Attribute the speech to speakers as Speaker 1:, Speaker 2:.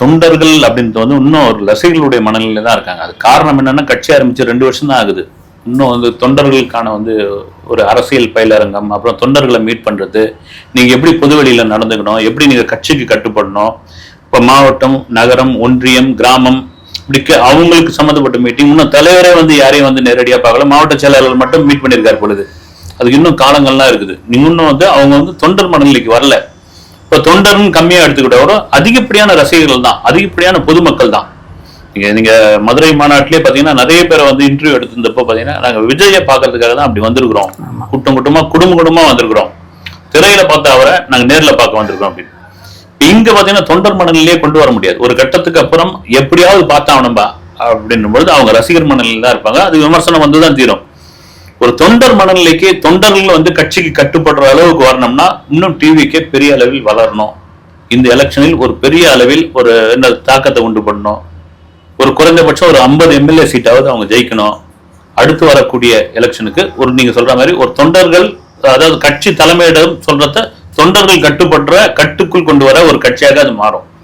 Speaker 1: தொண்டர்கள் அப்படின்றது வந்து இன்னும் ஒரு ரசிகர்களுடைய மனநிலையில தான் இருக்காங்க. அது காரணம் என்னன்னா, கட்சி ஆரம்பிச்சு 2 வருஷம் தான் ஆகுது. இன்னும் வந்து தொண்டர்களுக்கான வந்து ஒரு அரசியல் பயிலரங்கம், அப்புறம் தொண்டர்களை மீட் பண்றது, நீங்க எப்படி பொதுவெளியில நடந்துக்கணும், எப்படி நீங்க கட்சிக்கு கட்டுப்படணும், இப்ப மாவட்டம், நகரம், ஒன்றியம், கிராமம் இப்படி அவங்களுக்கு சம்மந்தப்பட்ட மீட்டிங். இன்னும் தலைவரே வந்து யாரையும் வந்து நேரடியா பார்க்கல, மாவட்ட செயலாளர்கள் மட்டும் மீட் பண்ணியிருக்காரு பொழுது. அதுக்கு இன்னும் காலங்கள்லாம் இருக்குது. நீங்க இன்னும் வந்து அவங்க வந்து தொண்டர் மனநிலைக்கு வரல. இப்ப தொண்டர்னு கம்மியா எடுத்துக்கிட்டவரோ அதிகப்படியான ரசிகர்கள் தான், அதிகப்படியான பொதுமக்கள் தான். நீங்க மதுரை மாநாட்டிலே பாத்தீங்கன்னா நிறைய பேரை வந்து இன்டர்வியூ எடுத்திருந்தப்போ பாத்தீங்கன்னா, நாங்க விஜயை பாக்குறதுக்காக தான் அப்படி வந்திருக்கிறோம், கூட்டம் கூட்டமா குடும்பமா வந்திருக்கிறோம், திரையில பார்த்த அவரை நாங்க நேர்ல பார்க்க வந்திருக்கிறோம் அப்படின்னு. இங்க பாத்தீங்கன்னா தொண்டர் மனநிலையே கொண்டு வர முடியாது. ஒரு கட்டத்துக்கு அப்புறம் எப்படியாவது பார்த்தாவணும்பா அப்படின்னும் பொழுது அவங்க ரசிகர் மனநிலையில தான் இருப்பாங்க. அது விமர்சனம் வந்துதான் தீரும். ஒரு தொண்டர் மனநிலைக்கு தொண்டர்கள் வந்து கட்சிக்கு கட்டுப்படுற அளவுக்கு வரணும்னா இன்னும் டிவிக்கே பெரிய அளவில் வளரணும். இந்த எலெக்ஷனில் ஒரு பெரிய அளவில் ஒரு என்ன தாக்கத்தை உண்டு பண்ணணும். ஒரு குறைந்தபட்சம் ஒரு 50 எம்எல்ஏ சீட்டாவது அவங்க ஜெயிக்கணும். அடுத்து வரக்கூடிய எலெக்ஷனுக்கு ஒரு நீங்க சொல்ற மாதிரி ஒரு தொண்டர்கள், அதாவது கட்சி தலைமையிடம் சொல்றத தொண்டர்கள் கட்டுப்படுற கட்டுக்குள் கொண்டு வர ஒரு கட்சியாக அது மாறும்.